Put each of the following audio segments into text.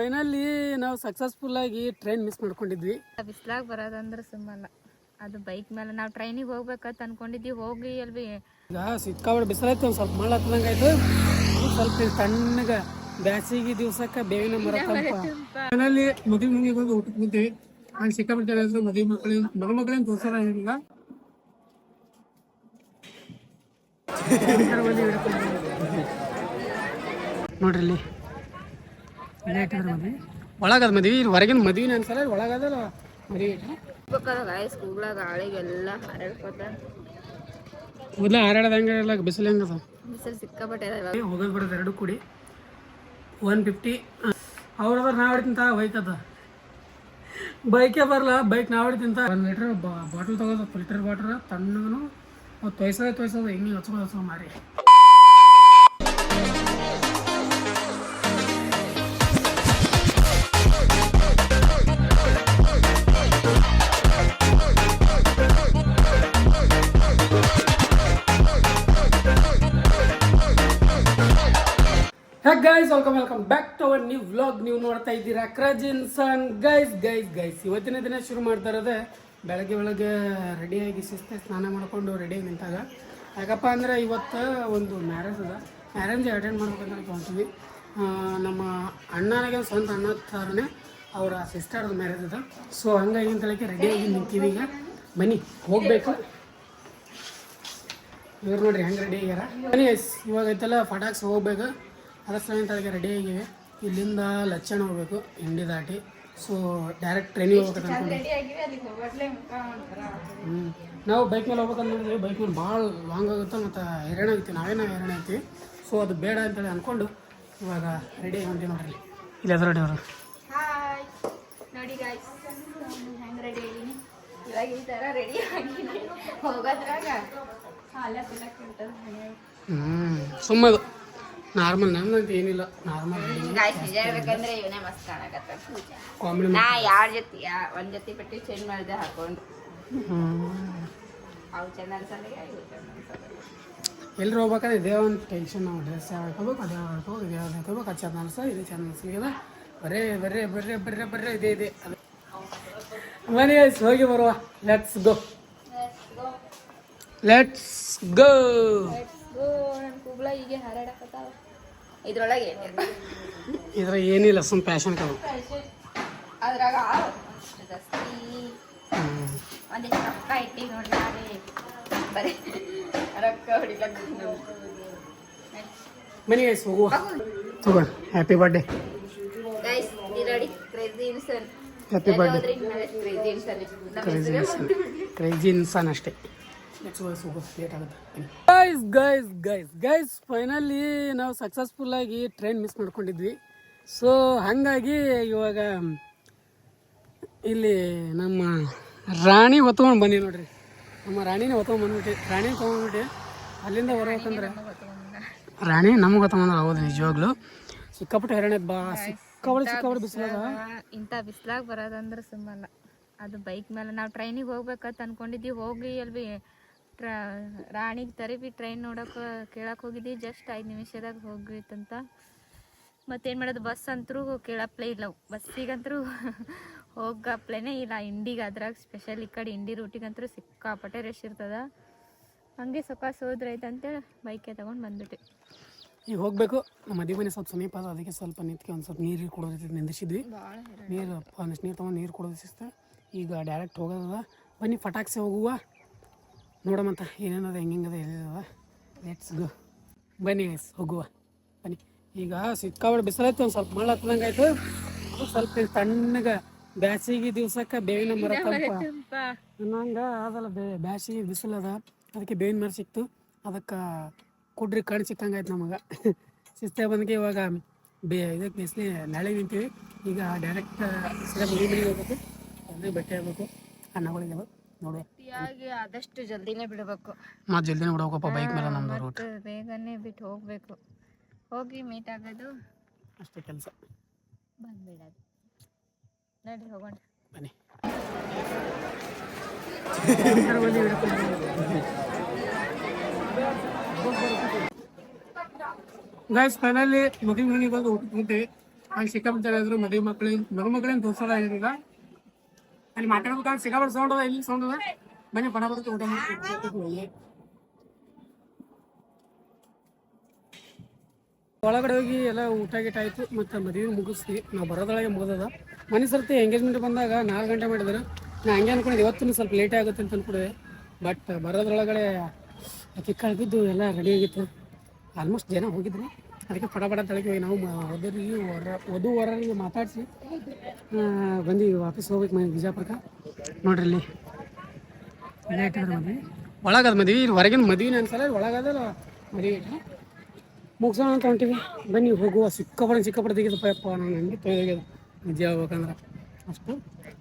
Finally ನಾವು successful ಆಗಿ train miss ಮಾಡ್ಕೊಂಡಿದ್ವಿ. ಬಿಸ್ಲಾಗ ಬರೋದಂದ್ರೆ ಸುಮ್ಮಲ್ಲ, ಅದು ಬೈಕ್ ಮೇಲೆ ನಾವು ಟ್ರೈನಿಗೆ ಹೋಗ್ಬೇಕಂತ ಅನ್ಕೊಂಡಿದ್ವಿ. ಹೋಗಿ ಅಲ್ವಿ ಈಗ ಸಿಕ್ಕಾಬಟ್ಟು ಬಿಸಿಲಾಯ್ತು, ಒಂದು ಸ್ವಲ್ಪ ಮಳೆ ಹತ್ತದಂಗೆ ಆಯ್ತು. ಸ್ವಲ್ಪ ತಣ್ಣಗೆ ಬ್ಯಾಸಿಗೆ ದಿವ್ಸಕ್ಕೆ ಬೇವಿನ ಮರ ಫೈನಲಿ ಮದುವೆ ಮನೆಗೆ ಹೋಗಿ ಊಟಕ್ಕೆ ಕುಂತೀವಿ. ಅಲ್ಲಿ ಸಿಕ್ಕಾಬಿಟ್ಟು ಮದುವೆ ಮಕ್ಕಳೇನು ತೋರ್ಸಲ್ಲ ಏನಿಲ್ಲ. ನೋಡ್ರಿ ಇಲ್ಲಿ ಮದ್ವಿ ಒಳಗದ ಮದ್ವಿ, ಹೊರಗಿನ ಮದ್ವಿನ ಅನ್ಸಲ್ಲ, ಒಳಗದಲ್ಲ ಮದ್ವಿ. ಸ್ಕೂಲ್ನಾಗ ಆಳಿಗೆಲ್ಲ ಹಾರಾಡ್ಕೋತ ಮೊದಲ ಹಾರಾಡದಂಗೆಲ್ಲ ಬಿಸಿಲು ಹೆಂಗದ, ಬಿಸಿಲು ಸಿಕ್ಕಾಪಟ್ಟೆ ಹೋಗೋದು ಬರೋದು ಎರಡು ಕೂಡಿ 150. ಅವ್ರದ್ರ ನಾ ಹೊಡಿತಿಂತ ಬೈಕದ ಬೈಕೇ ಬರಲ್ಲ, ಬೈಕ್ ನಾ ಹೊಡಿತಿಂತ 1 ಲೀಟ್ರ್ ಬಾಟಲ್ ತಗೋದು, ಫಿಲ್ಟರ್ ವಾಟರ್ ತಣ್ಣಗೂ ತೊಯ್ಸೋದು ಹೆಂಗೆ ಹಚ್ಕೋದು ಮಾರಿ. Guys welcome back to our new vlog. ನೀವು ನೋಡ್ತಾ ಇದ್ದೀರಾ ಕ್ರಜಿನ್ಸನ್. ಗೈಸ್ ಇವತ್ತಿನ ದಿನ ಶುರು ಮಾಡ್ತಾ ಇರೋದೆ ಬೆಳಗ್ಗೆ ರೆಡಿಯಾಗಿ ಸ್ನಾನ ಮಾಡಿಕೊಂಡು ರೆಡಿಯಾಗಿ ನಿಂತಾಗ. ಯಾಕಪ್ಪ ಅಂದರೆ ಇವತ್ತು ಒಂದು ಮ್ಯಾರೇಜ್ ಅಟೆಂಡ್ ಮಾಡ್ಬೇಕಂತ ತೊಗೊತೀವಿ. ನಮ್ಮ ಅಣ್ಣನಿಗೆ ಸ್ವಂತ ಅಣ್ಣ ಥರನೇ ಅವರ ಸಿಸ್ಟರ್ದು ಮ್ಯಾರೇಜ್ ಅದ. ಸೊ ಹಂಗಾಗಿ ಅಂತೇಳಕ್ಕೆ ರೆಡಿಯಾಗಿ ನಿಂತೀವಿ. ಈಗ ಬನ್ನಿ ಹೋಗಬೇಕು. ಇವ್ರು ನೋಡ್ರಿ ಹೆಂಗೆ ರೆಡಿ ಆಗ್ಯಾರ. ಬನ್ನಿ ಇವಾಗ ಐತೆಲ್ಲ ಪಟಾಕ್ಸ್ ಹೋಗ್ಬೇಕು, ಅದರ ಸಲುವಾಗಿ ರೆಡಿ ಆಗಿವೆ. ಇಲ್ಲಿಂದ ಲಚ್ಚಣ ಹೋಗ್ಬೇಕು, ಇಂಡಿ ದಾಟಿ. ಸೊ ಡೈರೆಕ್ಟ್ ಟ್ರೈನಿಗೆ ಹೋಗ್ಬೇಕಂತ ನಾವು ಬೈಕ್ ಮೇಲೆ ಹೋಗ್ಬೇಕಂತ ನೋಡಿದ್ವಿ. ಬೈಕ್ ಮೇಲೆ ಭಾಳ ಲಾಂಗ್ ಆಗುತ್ತೆ ಮತ್ತು ಹೈರಾಣ ಐತಿ, ನಾವೇನೋ ಹೈರಾಣ ಐತಿ. ಸೊ ಅದು ಬೇಡ ಅಂತೇಳಿ ಅಂದ್ಕೊಂಡು ಇವಾಗ ರೆಡಿ ಆಗಿರ್ತೀವಿ. ನೋಡ್ರಿ ಇಲ್ಲಿ ಅದು ರೆಡಿ ಅವರು ನೋಡಿ ಗಾಯ್ಸ್ ಹೆಂಗೆ ರೆಡಿ ಆಗಿನಿ. ಇವಾಗ ಈ ಥರ ರೆಡಿ ಆಗಿನಿ ಹೋಗೋದ್ರಾಗ ಸುಮ್ಮದು ನಾರ್ಮಲ್, ನಮ್ದಂತ ಏನಿಲ್ಲ, ನಾರ್ಮಲ್ ಹೇಳ್ಬೇಕಂದ್ರೆ ಇವನೇ ಮಸ್ತ್ ಕಾಣಕತ್ತ. ಕಾಮಿಡಿ. ನಾ ಯಾರ ಜೊತೆ ಒಂದ್ ಜೊತೆ ಪಟ್ಟಿ ಚೇಂಜ್ ಮಾಡಿದೆ ಹಾಕೊಂಡು ಅವು ಚೆಂದ ಅನ್ಸಲ್ಲ, ಎಲ್ಲರೂ ಹೋಗ್ಬೇಕಾದ್ರೆ ಇದೇ ಒಂದು ಟೆನ್ಷನ್. ನಾವು ಡ್ರೆಸ್ ಯಾವ ಹಾಕೋಬೇಕು, ಅದೇ ಹಾಕೋಬೇಕು, ಇದು ಯಾವ್ದು ಹಾಕೋಬೇಕು, ಅದು ಚೆಂದ ಅನಿಸ್ತಾ, ಇದು ಚೆಂದ ಅನಿಸ್ಲಿಲ್ಲ, ಬರೇ ಇದೆ ಅದು. ಮನೆ ಹೋಗಿ ಬರುವ. Let's go. ನನ್ನ ಕೂಗ್ಲ ಹೀಗೆ ಹಾರಾಡಕತ್ತಾವ. ಇದ್ರೊಳಗೆ ಏನಿಲ್ಲ, ಸುಮ್ ಪ್ಯಾಷನ್ ಕವು. ಅದ್ರಾಗ ಒಂದಿಷ್ಟು ರೊಕ್ಕ ಇಟ್ಟಿ ನೋಡ್ರಿ, ಬರೀ ರೊಕ್ಕ ಹೊಡಿಲಕ್ಕ. ಬನ್ನಿ ಗೈಸ್ ಹೋಗುವ. ತಗೋ ಹ್ಯಾಪಿ ಬರ್ಡೇ ಗೈಸ್. ನೋಡಿ ಕ್ರೇಜಿ ಇನ್ಸನ್. ಹ್ಯಾಪಿ ಬರ್ಡೇ ಕ್ರೇಜಿ ಇನ್ಸನ್ ಅಷ್ಟೇ. ಗೈಸ್ ಫೈನಲಿ ನಾವು ಸಕ್ಸಸ್ಫುಲ್ ಆಗಿ ಟ್ರೈನ್ ಮಿಸ್ ಮಾಡ್ಕೊಂಡಿದ್ವಿ. ಸೊ ಹಾಗಾಗಿ ಇವಾಗ ಇಲ್ಲಿ ನಮ್ಮ ರಾಣಿ ಹೊತ್ಕೊಂಡು ಬಂದೀವಿ ನೋಡ್ರಿ. ನಮ್ಮ ರಾಣಿನೇ ಹೊತ್ಕೊಂಡು ಬಂದ್ಬಿಟ್ಟು, ರಾಣಿ ತೊಗೊಂಡ್ಬಿಟ್ಟು ಅಲ್ಲಿಂದ ಹೊರಬೇಕಂದ್ರೆ ರಾಣಿ ನಮಗೆ ಹೊತ್ಕೊಂಡ್ರೆ ಹೌದು. ನಿಜವಾಗ್ಲು ಸಿಕ್ಕಾಪಟ್ಟೆ ಹೈರಾಣ ಬಾ, ಸಿಕ್ಕಾಪಟ್ಟೆ ಬಿಸಿಲಾಗ. ಇಂಥ ಬಿಸ್ಲಾಗ ಬರೋದಂದ್ರೆ ಸುಮ್ಮಲ್ಲ, ಅದು ಬೈಕ್ ಮೇಲೆ ನಾವು ಟ್ರೈನಿಗೆ ಹೋಗ್ಬೇಕಂತ ಅನ್ಕೊಂಡಿದ್ವಿ. ಹೋಗಿ ಅಲ್ವಿ ರಾಣಿಗೆ ತರಿಬಿ ಟ್ರೈನ್ ನೋಡೋಕೆ ಕೇಳಕ್ಕೆ ಹೋಗಿದ್ವಿ. ಜಸ್ಟ್ 5 ನಿಮಿಷದಾಗ ಹೋಗಿತ್ತಂತ. ಮತ್ತೇನು ಮಾಡೋದು, ಬಸ್ ಅಂತರೂ ಕೇಳಪ್ಲೇ ಇಲ್ಲ. ಬಸ್ಸಿಗಂತರೂ ಹೋಗಪ್ಲೇನೇ ಇಲ್ಲ. ಇಂಡಿಗೆ ಅದ್ರಾಗ ಸ್ಪೆಷಲ್ ಈ ಕಡೆ ಇಂಡಿ ರೂಟಿಗಂತೂ ಸಿಕ್ಕಾಪಟ್ಟೆ ರಶ್ ಇರ್ತದ. ಹಂಗೆ ಸೊಕಾಸ ಹೋದ್ರೈತೆ ಅಂತೇಳಿ ಬೈಕೆ ತೊಗೊಂಡು ಬಂದ್ಬಿಟ್ಟು ಈಗ ಹೋಗಬೇಕು. ನಮ್ಮ ಮದುವೆ ಮನೆ ಸ್ವಲ್ಪ ಸಮೀಪ ಅದ, ಅದಕ್ಕೆ ಸ್ವಲ್ಪ ನಿಂತ್ಕೆ ಒಂದು ಸ್ವಲ್ಪ ನೀರು ಕೊಡೋದೈತೆ ನಿಂದಿಸಿದ್ವಿ. ನೀರು ತೊಗೊಂಡು ನೀರು ಕೊಡೋದು ಸಿಸ್ತ. ಈಗ ಡೈರೆಕ್ಟ್ ಹೋಗೋದದ. ಬನ್ನಿ ಪಟಾಕ್ಸೆ ಹೋಗುವ, ನೋಡಮಂತ ಏನೇನದ, ಹೆಂಗದ, ಎಲ್ಲದ. Let's go. ಬನ್ನಿ ಗೈಸ್ ಹೋಗುವ. ಬನ್ನಿ. ಈಗ ಸಿಕ್ಕಾಬಟ್ಟು ಬಿಸಿಲಾಯ್ತು, ಒಂದು ಸ್ವಲ್ಪ ಮಳೆ ಹತ್ತದಂಗೆ ಆಯ್ತು. ಸ್ವಲ್ಪ ತಣ್ಣಗೆ ಬ್ಯಾಸಿಗೆ ದಿವ್ಸಕ್ಕೆ ಬೇವಿನ ಮರ ಅನ್ನಂಗೆ ಅದಲ್ಲ. ಬ್ಯಾಸಿಗೆ ಬಿಸಿಲದ, ಅದಕ್ಕೆ ಬೇವಿನ ಮರ ಸಿಕ್ತು. ಅದಕ್ಕೆ ಕುಡ್ರಿ ಕಣ್ಣು ಸಿಕ್ಕಂಗೆ ಆಯ್ತು ನಮಗೆ. ಶಿಸ್ತಾಗ ಬಂದಕ್ಕೆ ಇವಾಗ ಇದಕ್ಕೆ ಬಿಸಿಲಿ ನಾಳೆ ನಿಂತೀವಿ. ಈಗ ಡೈರೆಕ್ಟ್ ಸೀದಾ ಮನೆಗೆ ಹೋಗ್ಬೇಕು, ಅಲ್ಲೇ ಬಟ್ಟೆ ಆಗಬೇಕು, ಅನ್ನಗಳಿದ್ದಾವೆ ನೋಡುವ. ಆದಷ್ಟು ಜಲ್ದಿನೇ ಬಿಡಬೇಕು. ಮತ್ತು ಜಲ್ದಿನೇ ಬಿಡ್ಬೇಕಪ್ಪ, ಬೈಕ್ ಮೇಲೆ ನಮ್ದು ರೂಟ್. ಬೇಗನೆ ಬಿಟ್ಟು ಹೋಗ್ಬೇಕು, ಹೋಗಿ ಮೀಟ್ ಆಗೋದು ಅಷ್ಟೇ ಕೆಲಸ. ಬಂದ್ಬಿಡೋದು. ನಡಿ ಹೋಗೋಣ ಬನ್ನಿ. ಗೈಸ್ ಫೈನಲಿ ಮದುವೆ ಮನೆಗೆ ಬಂದು ಊಟಕ್ಕೆ ಅಲ್ಲಿ ಸಿಕ್ಕಾಪಟ್ಟೆ ಇದ್ರು ಮದುಮಕ್ಕಳೇನು ತೋರ್ಸೋಲ್ಲ ಈಗ ಅಲ್ಲಿ ಮಾತಾಡ್ಬೇಕಾದ್ರೆ ಸಿಕ್ಕಾಪಟ್ಟೆ ಸೌಂಡ್ ಅದ ಇಲ್ಲಿ ಸೌಂಡ್ ಅದ ಬನ್ನಿ ಪಣ ಬರುತ್ತೆ ಊಟ ಮಾಡಿ ಒಳಗಡೆ ಹೋಗಿ ಎಲ್ಲ ಊಟ ಗೀಟ ಆಯಿತು ಮತ್ತು ಮದುವೆ ಮುಗಿಸ್ತೀವಿ ನಾವು ಬರೋದ್ರೊಳಗೆ ಮುಗಿದದ ಮನೆ ಸರ್ತಿ ಎಂಗೇಜ್ಮೆಂಟ್ ಬಂದಾಗ 4 ಗಂಟೆ ಮಾಡಿದ್ರು ನಾನು ಹಂಗೆ ಅಂದ್ಕೊಂಡಿದ್ದೆ ಇವತ್ತು ಸ್ವಲ್ಪ ಲೇಟ್ ಆಗುತ್ತೆ ಅಂತ ಅಂದ್ಕೊಂಡಿದ್ದೆ ಬಟ್ ಬರೋದ್ರೊಳಗಡೆ ಕಿಕ್ಕಾಳು ಬಿದ್ದು ಎಲ್ಲ ರೆಡಿ ಆಗಿತ್ತು ಆಲ್ಮೋಸ್ಟ್ ಜನ ಹೋಗಿದ್ರು ಅದಕ್ಕೆ ಪಟ ತಳಗೆ ನಾವು ವಧು ವರರಿಗೆ ಮಾತಾಡಿಸಿ ಬಂದು ವಾಪಸ್ ಹೋಗ್ಬೇಕು ಬಿಜಾಪುರಕ್ಕೆ ನೋಡ್ರಿ ಇಲ್ಲಿ ಇಲ್ಲೇ ಇಟ್ಟಿದ್ರೆ ಮದ್ವೆ ಒಳಗದ ಮದ್ವೆ ಹೊರಗಿನ ಮದ್ವಿನ ಅನ್ಸಲ್ಲ ಒಳಗದ ಮದುವೆ ಇಟ್ಟರೆ ಮುಗಿಸೋಣ ಅಂತ ಹೊಂಟಿವಿ ಬನ್ನಿ ಹೋಗುವ ಸಿಕ್ಕಾಪಟ್ಟೆ ತೆಗೆದಪ್ಪ ಯಪ್ಪ ನಾನು ಹಂಗೆ ತೊಯ್ದೋಗ್ಯದ ನಿಜ ಹೇಳ್ಬೇಕಂದ್ರೆ ಅಷ್ಟು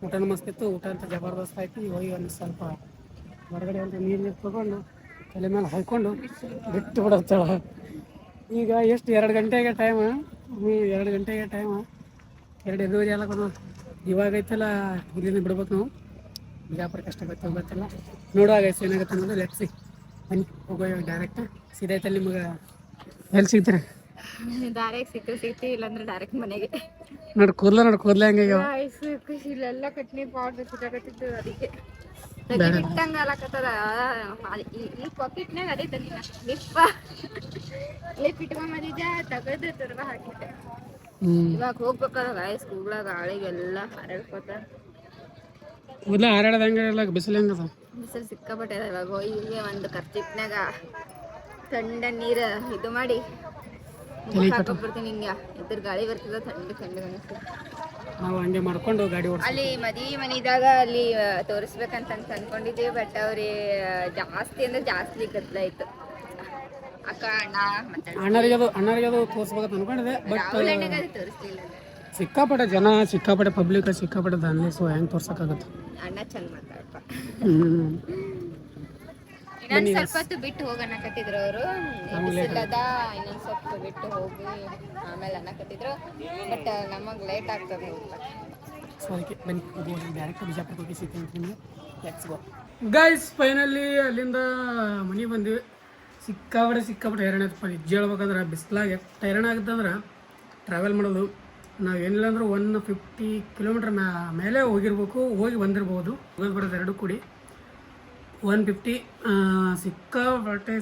ಊಟನೂ ಮಸ್ತಿತ್ತು ಊಟ ಅಂತ ಜಬರ್ದಸ್ತ್ ಆಯ್ತು ಹೋಗಿ ಒಂದು ಸ್ವಲ್ಪ ಹೊರಗಡೆ ಅಂತ ನೀರು ತೊಗೊಂಡು ತಲೆ ಮೇಲೆ ಹಾಕ್ಕೊಂಡು ಬಿಟ್ಟು ಬಿಡುತ್ತಳ ಈಗ ಎಷ್ಟು 2 ಗಂಟೆಗೆ ಟೈಮ್ 2 ಗಂಟೆಗೆ ಟೈಮ್ 2:30 ಎಲ್ಲ ಬಂದು ಇವಾಗ ಐತಲ್ಲ ಇಲ್ಲಿಂದ ಬಿಡ್ಬೇಕು ನಾವು ಬಿಜಾಪುರಕ್ಕೆ ಅಷ್ಟೇ ಗೊತ್ತಿಲ್ಲ ನೋಡುವಾಗ ಏನಾಗುತ್ತೆ ಅನ್ನೋದು ಲೆಟ್ಸಿ ಬನ್ನಿ ಹೋಗೋ ಡೈರೆಕ್ಟ್ ಸೀದಾ ಐತಲ್ಲಿ ನಿಮಗೆ ಎಲ್ಲಿ ಸಿಗ್ತೀರಿ ಡೈರೆಕ್ಟ್ ಸಿಗ್ತೀವಿ ಇಲ್ಲಾಂದ್ರೆ ಡೈರೆಕ್ಟ್ ಮನೆಗೆ ನೋಡಿ ಕೂದಲ ಹಂಗೆ ಇಲ್ಲೆಲ್ಲ ಕಟ್ನಿ ಪೌಡ್ರ್ ಸಿಕ್ಕಾಕತ್ತಿದ್ದು ಅದಕ್ಕೆ ಇಟ್ಟಂಗ ಅಲಕತ್ತದ ಈ ಪಾಕೆಟ್ನಾಗ ಅದೇ ತಂದಿನ ಲಿಪ್ ಇಟ್ಕೊಂಬಂದಿದ್ದೆ ತಗದು ತುರ್ಬ ಹಾಕಿದ್ದೆ ಇವಾಗ ಹೋಗ್ಬೇಕಾದ್ರೆ ಗಾಯಸ್ ಕೂಗ್ಲಾಗ ಆಳಿಗೆಲ್ಲ ಹಾರಾಡ್ಕೋತ ಕೂದಲ ಹಾರಾಡೋದಂಗೆಲ್ಲ ಬಿಸಿಲು ಹೆಂಗದ ಬಿಸಿಲು ಸಿಕ್ಕಾಪಟ್ಟೆ ಅದ ಇವಾಗ ಹೀಗೆ ಒಂದು ಕರ್ಚಿಪ್ನಾಗ ಥಂಡ ನೀರು ಇದು ಮಾಡಿ ಹಾಕೋಗ್ಬಿಡ್ತೀನಿ ಹಿಂಗೆ ಇದ್ರ ಗಾಳಿ ಬರ್ತದ ಥಂಡ ನಾವು ಹಂಗೆ ಮಾಡ್ಕೊಂಡು ಗಾಡಿ ಅಲ್ಲಿ ಮದುವೆ ಮನಿದಾಗ ಅಲ್ಲಿ ತೋರಿಸ್ಬೇಕಂತ ಅನ್ಕೊಂಡಿದ್ದೀವಿ ಬಟ್ ಅವ್ರಿ ಜಾಸ್ತಿ ಅಂದ್ರೆ ಜಾಸ್ತಿ ಗದ್ದಲಾಯ್ತು ಅಕ್ಕ ಅಣ್ಣರಿಗೆ ಅದು ತೋರಿಸ್ಬೇಕಂತ ಅನ್ಕೊಂಡಿದೆ ಬಟ್ ತೋರಿಸ್ಲಿಲ್ಲ ಸಿಕ್ಕಾಪಟ್ಟೆ ಜನ ಸಿಕ್ಕಾಪಟ್ಟೆ ಪಬ್ಲಿಕ್ ಸಿಕ್ಕಾಪಟ್ಟೆ ದಾನ್ಲಿ ಸೊ ಹೆಂಗೆ ತೋರ್ಸಕ್ಕಾಗತ್ತೆ ಅಣ್ಣ ಚಂದ ಮಾತಾಡ್ಪ ಇನ್ನೊಂದು ಸ್ವಲ್ಪ ಹೊತ್ತು ಬಿಟ್ಟು ಹೋಗಿ ಅನ್ನಕತ್ತಿದ್ರು ಅವರು ಬಿಸಿಲದ ಇನ್ನೊಂದು ಸ್ವಲ್ಪ ಬಿಟ್ಟು ಹೋಗಿ ಆಮೇಲೆ ಅನ್ನಕತ್ತಿದ್ರು ಬಟ್ ನಮಗೆ ಲೇಟ್ ಆಗ್ತದೆ ಸೊ ಅದಕ್ಕೆ ಬನ್ನಿ ಡೈರೆಕ್ಟ್ ಬಿಜಾಪುರಕ್ಕೆ ಹೋಗಿ ಸಿಗ್ತೀನಿ ನಿಮಗೆ ಲೆಟ್ಸ್ ಗೋ ಗೈಸ್ ಫೈನಲಿ ಅಲ್ಲಿಂದ ಮನೆ ಬಂದ್ವಿ ಸಿಕ್ಕಾಪಟ್ಟೆ ಹೈರಾಣ ಆಯ್ತಪ್ಪ ನಿಜ ಹೇಳ್ಬೇಕಂದ್ರೆ ಬಿಸಿಲಾಗೆ ಹೈರಾಣ ಆಗುತ್ತಂದ್ರೆ ಟ್ರಾವೆಲ್ ಮಾಡೋದು ನಾವು ಏನಿಲ್ಲ ಅಂದ್ರೆ 150 ಕಿಲೋಮೀಟ್ರ್ ಮೇಲೆ ಹೋಗಿರ್ಬೇಕು ಹೋಗಿ ಬಂದಿರ್ಬೋದು ಹೋಗೋದು ಬರೋದು ಎರಡು ಕೂಡಿ 150 ಸಿಕ್ಕಾಪಟ್ಟೆ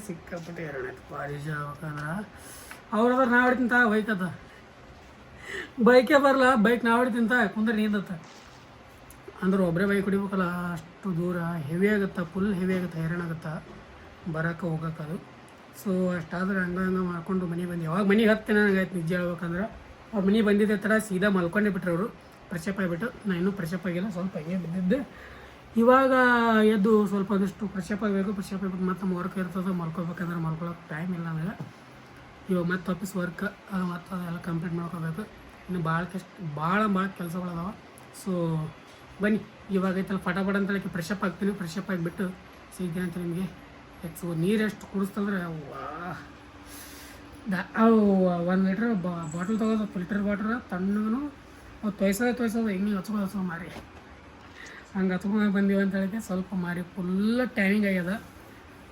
ಹೈರಾಣ ಆಯ್ತಪ್ಪ ನಿಜ ಹೇಳ್ಬೇಕಂದ್ರೆ ಅವ್ರದ್ರ ನಾ ಹೊಡಿತಿಂತ ಬೈಕದ ಬೈಕೇ ಬರಲ್ಲ ಬೈಕ್ ನಾ ಹೊಡಿತಿಂತ ಕುಂದ್ರೆ ನೀಂದತ್ತ ಅಂದ್ರೆ ಒಬ್ಬರೇ ಬೈಕ್ ಹೊಡಿಬೇಕಲ್ಲ ಅಷ್ಟು ದೂರ ಹೆವಿ ಆಗುತ್ತೆ ಫುಲ್ ಹೆವಿ ಆಗುತ್ತೆ ಹೈರಾಣ ಆಗುತ್ತೆ ಬರೋಕೆ ಹೋಗೋಕ್ಕದು ಸೊ ಅಷ್ಟಾದ್ರೆ ಹಂಗೆ ಮಾಡ್ಕೊಂಡು ಮನೆಗೆ ಬಂದು ಯಾವಾಗ ಮನೆಗೆ ಹತ್ತೇನೆ ನನಗಾಯ್ತು ನಿಜ ಹೇಳ್ಬೇಕಂದ್ರೆ ಅವ್ರು ಮನೆಗೆ ಬಂದಿದ್ದೆ ಥರ ಸೀದಾ ಮಲ್ಕೊಂಡೇ ಬಿಟ್ರು ಅವರು ಫ್ರೆಶಪ್ ಆಗಿಬಿಟ್ಟು ನಾನು ಇನ್ನೂ ಫ್ರೆಶಪ್ ಆಗಿಲ್ಲ ಸ್ವಲ್ಪ ಹಂಗೆ ಬಿದ್ದಿದ್ದೆ ಇವಾಗ ಎದ್ದು ಸ್ವಲ್ಪ ಒಂದಿಷ್ಟು ಫ್ರೆಶಪ್ ಆಗಬೇಕು ಫ್ರೆಶಪ್ ಆಗಿಬಿಟ್ಟು ಮತ್ತೆ ನಮ್ಮ ವರ್ಕ್ ಇರ್ತದೆ ಮಲ್ಕೋಬೇಕಂದ್ರೆ ಮಲ್ಕೊಳ್ಳೋಕೆ ಟೈಮ್ ಇಲ್ಲ ನನಗೆ ಇವಾಗ ಮತ್ತೆ ಆಫೀಸ್ ವರ್ಕ್ ಅದು ಮತ್ತು ಅದೆಲ್ಲ ಕಂಪ್ಲೀಟ್ ಮಾಡ್ಕೋಬೇಕು ಇನ್ನು ಭಾಳ ಕೆಲಸಗಳದಾವ ಸೊ ಬನ್ನಿ ಇವಾಗ ಐತಲ್ಲ ಫಟಾಫಟ ಅಂತೇಳಿ ಫ್ರೆಶಪ್ ಆಗ್ತೀನಿ ಫ್ರೆಶಪ್ ಆಗಿಬಿಟ್ಟು ಸಿಗ್ತೀನಿ ಅಂತ ನಿಮಗೆ ಹೆಚ್ಚು ನೀರು ಎಷ್ಟು ಕುಡಿಸ್ತಂದ್ರೆ ಅವು 1 ಲೀಟ್ರ್ ಬಾಟಲ್ ತೊಗೋದು ಫಿಲ್ಟರ್ ವಾಟ್ರ್ ತಣ್ಣಗೂ ಅವು ತೊಯ್ಸೋದು ಹಿಂಗೆ ಹಚ್ಕೊಂಡು ಮಾರಿ ಹಂಗೆ ಹಚ್ಕೊಂಡು ಬಂದೀವಿ ಅಂತ ಹೇಳಿದ್ರೆ ಸ್ವಲ್ಪ ಮಾರಿ ಫುಲ್ ಟ್ಯಾನಿಂಗ್ ಆಗ್ಯದ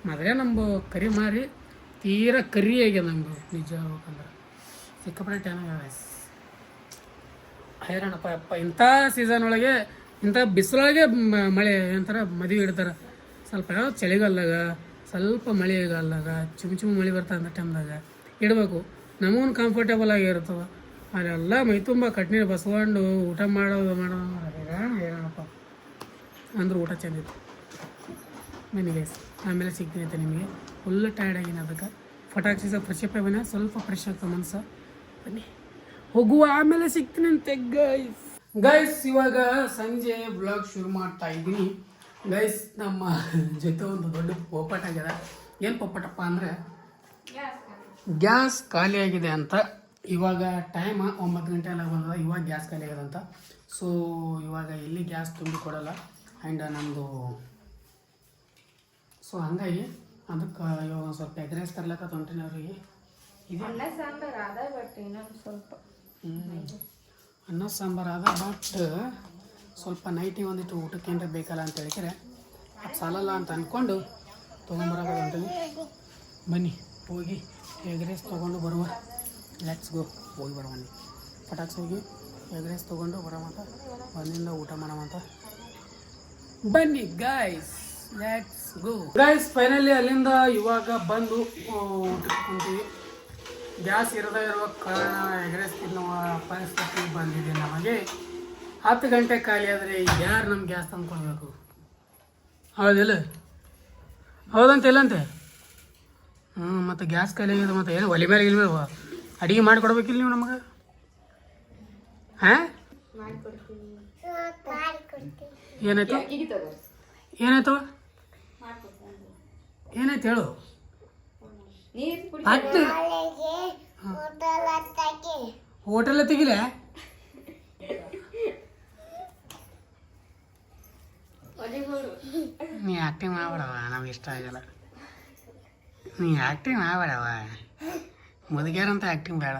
ಮೊದಲೇ ನಮ್ಮದು ಕರಿ ಮಾರಿ ತೀರಾ ಕರಿ ಆಗ್ಯದ ನಮ್ಮದು ನಿಜ ಹೇಳ್ಬೇಕಂದ್ರೆ ಸಿಕ್ಕಾಪಟ್ಟೆ ಟ್ಯಾನಿಂಗ್ ಆಗ್ಯದ ಹೈರಾಣಪ್ಪ ಅಪ್ಪ ಇಂಥ ಸೀಸನ್ ಒಳಗೆ ಇಂಥ ಬಿಸಿಲೊಳಗೆ ಮಳೆ ಒಂಥರ ಮದುವೆ ಇಡ್ತಾರೆ ಸ್ವಲ್ಪ ಚಳಿಗಾಲದಾಗ ಸ್ವಲ್ಪ ಮಳೆಗಾಲದಾಗ ಚುಮ್ ಮಳೆ ಬರ್ತದೆ ಅಂಥ ಟೈಮ್ದಾಗ ಇಡಬೇಕು ನಮಗೂ ಕಂಫರ್ಟೇಬಲ್ ಆಗಿರ್ತವೆ ಅಲ್ಲೆಲ್ಲ ಮೈ ತುಂಬ ಕಟ್ನೀರು ಬಸ್ಕೊಂಡು ಊಟ ಮಾಡೋದು ಹೈರಾಣಪ್ಪ ಅಂದ್ರೆ ಊಟ ಚೆಂದಿತ್ತು ಬನ್ನಿ ಗೈಸ್ ಆಮೇಲೆ ಸಿಗ್ತೀನಿ ಅಂತ ನಿಮಗೆ ಫುಲ್ ಟಯರ್ಡ್ ಆಗಿನ ಅದಕ್ಕೆ ಫಟಾಕ್ಷಿ ಫ್ರೆಶಪ್ ಆಗಿನ ಸ್ವಲ್ಪ ಫ್ರೆಶ್ ಆಗ್ತದೆ ಮನಸ್ಸು ಬನ್ನಿ ಹೋಗುವ ಆಮೇಲೆ ಸಿಗ್ತೀನಿ ಅಂತೆ ಗೈಸ್ ಇವಾಗ ಸಂಜೆ ಬ್ಲಾಗ್ ಶುರು ಮಾಡ್ತಾ ಇದ್ದೀನಿ ಗೈಸ್ ನಮ್ಮ ಜೊತೆ ಒಂದು ದೊಡ್ಡ ಪೋಪಟ ಆಗ್ಯದ ಏನು ಪೋಪಟಪ್ಪ ಅಂದರೆ ಗ್ಯಾಸ್ ಖಾಲಿ ಆಗಿದೆ ಅಂತ ಇವಾಗ ಟೈಮ್ 9 ಗಂಟೆ ಎಲ್ಲ ಬಂದದ ಇವಾಗ ಗ್ಯಾಸ್ ಖಾಲಿ ಆಗಿದೆ ಅಂತ ಸೊ ಇವಾಗ ಎಲ್ಲಿ ಗ್ಯಾಸ್ ತುಂಬಿ ಕೊಡಲ್ಲ ಆ್ಯಂಡ್ ನಮ್ಮದು ಸೊ ಹಂಗಾಗಿ ಅದಕ್ಕೆ ಇವಾಗ ಒಂದು ಸ್ವಲ್ಪ ಎಗ್ ರೈಸ್ ತರ್ಲಕ್ಕ ಹೊಂಟೀನಿ ಅವ್ರಿಗೆ ಇದು ಅನ್ನ ಸಾಂಬಾರು ಅದ ಬಟ್ ಇನ್ನೊಂದು ಸ್ವಲ್ಪ ಅನ್ನ ಸಾಂಬಾರು ಅದ ಬಟ್ ಸ್ವಲ್ಪ ನೈಟಿಗೆ ಒಂದಿಟ್ಟು ಊಟಕ್ಕೆ ಏನಾರ ಬೇಕಲ್ಲ ಅಂತ ಹೇಳಿದ್ರೆ ಅದು ಸಾಲಲ್ಲ ಅಂತ ಅಂದ್ಕೊಂಡು ತೊಗೊಂಬರೋಕೆ ಹೊಂಟೀನಿ ಬನ್ನಿ ಹೋಗಿ ಎಗ್ ರೈಸ್ ತೊಗೊಂಡು ಬರುವ ಲೆಟ್ಸ್ ಗೋ ಹೋಗಿ ಬರುವನಿ ಪಟಾಕ್ಸ್ ಹೋಗಿ ಎಗ್ ರೈಸ್ ತೊಗೊಂಡು ಬರೋಮಂತ ಬಂದಿಂದ ಊಟ ಮಾಡೋಮಂತ ಬನ್ನಿ guys. Let's go guys. Finally ಅಲ್ಲಿಂದ ಇವಾಗ ಬಂದು ಊಟಕ್ಕೆ ಕುಂತೀವಿ. ಗ್ಯಾಸ್ ಇರದೇ ಇರುವ ಕಾರಣ ಎಗ್ ರೈಸ್ ತಿನ್ನುವ ಪರಿಸ್ಥಿತಿ ಬಂದಿದೆ ನಮಗೆ. 10 ಗಂಟೆ ಖಾಲಿ ಆದರೆ ಯಾರು ನಮ್ಮ ಗ್ಯಾಸ್ ತಂದ್ಕೊಳ್ಬೇಕು? ಹೌದಿಲ್ಲ? ಹೌದಂತೆ ಇಲ್ಲಂತೆ. ಮತ್ತು ಗ್ಯಾಸ್ ಖಾಲಿ ಆಗಿದೆ. ಮತ್ತು ಏನು ಒಲೆ ಮೇಲೆ ಇಲ್ಲ ಅಡುಗೆ ಮಾಡಿಕೊಡ್ಬೇಕಿಲ್ಲ ನೀವು ನಮಗೆ? ಹಾಂ ಏನಾಯ್ತು ಏನಾಯ್ತು ಏನಾಯ್ತು ಹೇಳು. ಹತ್ತು ಹೋಟೆಲ್ ತೆಗಿಲೆ. ನೀ ಆ್ಯಕ್ಟಿಂಗ್ ಮಾಡಬೇಡವ, ನಮ್ಗೆ ಇಷ್ಟ ಆಗಲ್ಲ. ನೀ ಆ್ಯಕ್ಟಿಂಗ್ ಮಾಡಬೇಡವ, ಮುದುಗ್ಯಾರಂತ ಆ್ಯಕ್ಟಿಂಗ್ ಬೇಡ.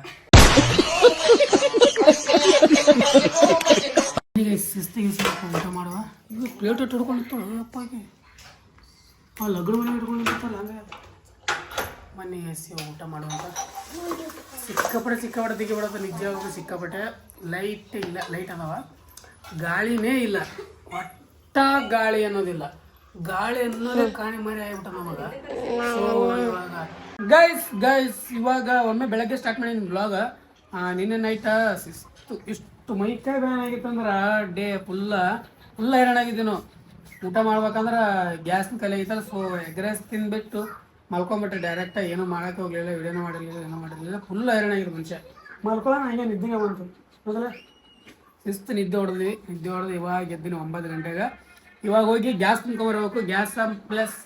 ಈಗ ಶಿಸ್ತಿಗೆ ಊಟ ಮಾಡುವ. ಇದು ಪ್ಲೇಟ್ ಇಟ್ಟು ಹಿಡ್ಕೊಂಡಿರ್ತಾಳೆ ಅಪ್ಪಾಗಿ. ಆ ಲಗ್ನ ಮನೆ ಹಿಡ್ಕೊಂಡಿರ್ತಾಳೆ ಹಂಗೆ. ಬನ್ನಿ ಎಸಿ ಊಟ ಮಾಡುವಂತ. ಸಿಕ್ಕಾಪಟ್ಟೆ ತೆಗಿಬಿಡೋದು ನಿಜವಾಗೂ ಸಿಕ್ಕಾಪಟ್ಟೆ. ಲೈಟ್ ಇಲ್ಲ, ಲೈಟ್ ಅದಾವ, ಗಾಳಿನೇ ಇಲ್ಲ. ಒಟ್ಟ ಗಾಳಿ ಅನ್ನೋದಿಲ್ಲ. ಗಾಳಿ ಅನ್ನೋದೇ ಕಾಣಿ ಮರಿ ಆಗಿಬಿಟ್ಟ ನಮಗೆ. ಸೊ ಇವಾಗ ಇವಾಗ ಒಮ್ಮೆ ಬೆಳಗ್ಗೆ ಸ್ಟಾರ್ಟ್ ಮಾಡಿದ್ದೀನಿ ಬ್ಲಾಗ್. ನಿನ್ನೆ ನೈಟ ಇಷ್ಟು ಮೈಕೈ ಬ್ಯಾನ್ ಆಗಿತ್ತು ಅಂದ್ರೆ ಡೇ ಫುಲ್ಲ ಹೈರಾಣಾಗಿದ್ದೀನು. ಊಟ ಮಾಡ್ಬೇಕಂದ್ರೆ ಗ್ಯಾಸ್ನ ಕಲೆ ಐತಲ್ಲ. ಸೊ ಎಗ್ ರೈಸ್ ತಿಂದ್ಬಿಟ್ಟು ಮಲ್ಕೊಂಬಿಟ್ಟೆ ಡೈರೆಕ್ಟಾಗಿ. ಏನೂ ಮಾಡೋಕ್ಕೆ ಹೋಗಲಿಲ್ಲ, ವಿಡಿಯೋನೂ ಮಾಡಿರಲಿಲ್ಲ, ಏನೂ ಮಾಡಿರಲಿಲ್ಲ. ಫುಲ್ ಹೈರಾಣಾಗಿರು ಮನುಷ್ಯ. ಮಲ್ಕೊಳ್ಳೋಣ ಹಂಗೆ ನಿದ್ದೆಗೆ ಬಂತು ಮೊದಲೇ. ಶಿಸ್ತು ನಿದ್ದೆ ಹೊಡೆದ್ವಿ. ಇವಾಗ ಎದ್ದಿನಿ 9 ಗಂಟೆಗೆ. ಇವಾಗ ಹೋಗಿ ಗ್ಯಾಸ್ ತುಂಬ್ಕೊಂಬರ್ಬೇಕು. ಗ್ಯಾಸ್ ಪ್ಲಸ್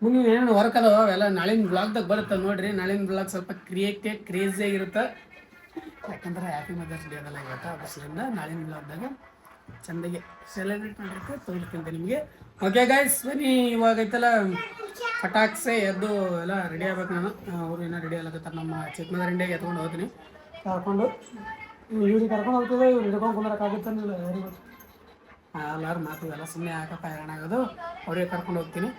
ಮುಂದಿನ ಏನೇನು ವರ್ಕ್ ಅದಾವ ಅವೆಲ್ಲ ನಾಳಿನ ಬ್ಲಾಗ್ದಾಗ ಬರುತ್ತೆ ನೋಡಿರಿ. ನಾಳಿನ ಬ್ಲಾಗ್ ಸ್ವಲ್ಪ ಕ್ರೇಜಿಯಾಗಿರುತ್ತೆ. ಯಾಕಂದ್ರೆ ಹ್ಯಾಪಿ ಮದರ್ಸ್ ಡೇ ಅದೆಲ್ಲ ಇವತ್ತು. ಅದರಿಂದ ನಾಳಿನ ಬ್ಲಾಗ್ದಾಗ ಚೆಂದಾಗಿ ಸೆಲೆಬ್ರೇಟ್ ಮಾಡಿರುತ್ತೆ, ತೋರಿಸ್ತೀನಿ ನಿಮಗೆ. ಓಕೆ ಗೈಸ್, ಬನ್ನಿ. ಇವಾಗ ಐತಲ್ಲ ಪಟಾಕ್ಸೆ ಎದ್ದು ಎಲ್ಲ ರೆಡಿ ಆಗ್ಬೇಕು. ನಾನು ಅವರು ಏನೋ ರೆಡಿ ಆಗ್ಲತ್ತಾರೆ. ನಮ್ಮ ಚಿಕ್ಕಮಗಳೂರು ಇಂಡಿಯಾಗೆ ಎತ್ಕೊಂಡು ಹೋಗ್ತೀನಿ. ಕರ್ಕೊಂಡು ಇವ್ರಿಗೆ ಕರ್ಕೊಂಡು ಹೋಗ್ತದೆ. ಇವ್ರು ಹಿಡ್ಕೊಂಡು ಕುಂದ್ರಕ್ಕಾಗುತ್ತಾನಿಲ್ಲ ಯಾರಿಗೂ. ಎಲ್ಲರೂ ಮಾತು ಎಲ್ಲ ಸುಮ್ಮನೆ ಹಾಕಪ್ಪ ಹೈರಾಣ ಆಗೋದು. ಅವ್ರಿಗೆ ಕರ್ಕೊಂಡು ಹೋಗ್ತೀನಿ.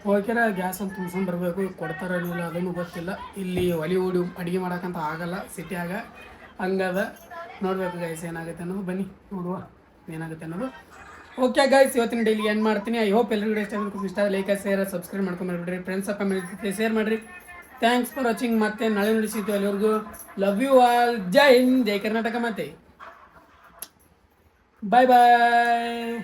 ಹೋಗ್ಯಾರ ಗ್ಯಾಸ್ ಅಂತ ತುಂಬ್ಸ್ಕೊಂಡು ಬರಬೇಕು. ಕೊಡ್ತಾರೋ ಇಲ್ಲ ಅದನ್ನು ಗೊತ್ತಿಲ್ಲ. ಇಲ್ಲಿ ಒಲಿ ಓಡಿ ಅಡುಗೆ ಮಾಡೋಕ್ಕಂತ ಆಗಲ್ಲ ಸಿಟಿಯಾಗ, ಹಂಗದ. ನೋಡಬೇಕು ಗೈಸ್ ಏನಾಗುತ್ತೆ ಅನ್ನೋದು. ಬನ್ನಿ ನೋಡುವ ಏನಾಗುತ್ತೆ ಅನ್ನೋದು. ಓಕೆ ಗೈಸ್, ಇವತ್ತಿನ ಡೈಲಿ ಏನು ಮಾಡ್ತೀನಿ. ಐ ಹೋಪ್ ಎಲ್ಲರಿಗೂ ಇಷ್ಟ ಲೈಕ್ ಶೇರ್ ಸಬ್ಸ್ಕ್ರೈಬ್ ಮಾಡ್ಕೊಂಡ್ಬಿಡ್ರಿ. ಫ್ರೆಂಡ್ಸ್ ಫ್ಯಾಮಿಲಿ ಶೇರ್ ಮಾಡಿರಿ. Thanks for watching. ಮತ್ತೆ ನಾಳೆ ನೋಡಿಸಿದ್ದು ಅಲ್ಲಿವರೆಗೂ ಲವ್ ಯು ಆಲ್. ಜೈ ಹಿಂದ್, ಜೈ ಕರ್ನಾಟಕ. ಮತ್ತೆ ಬಾಯ್ ಬಾಯ್.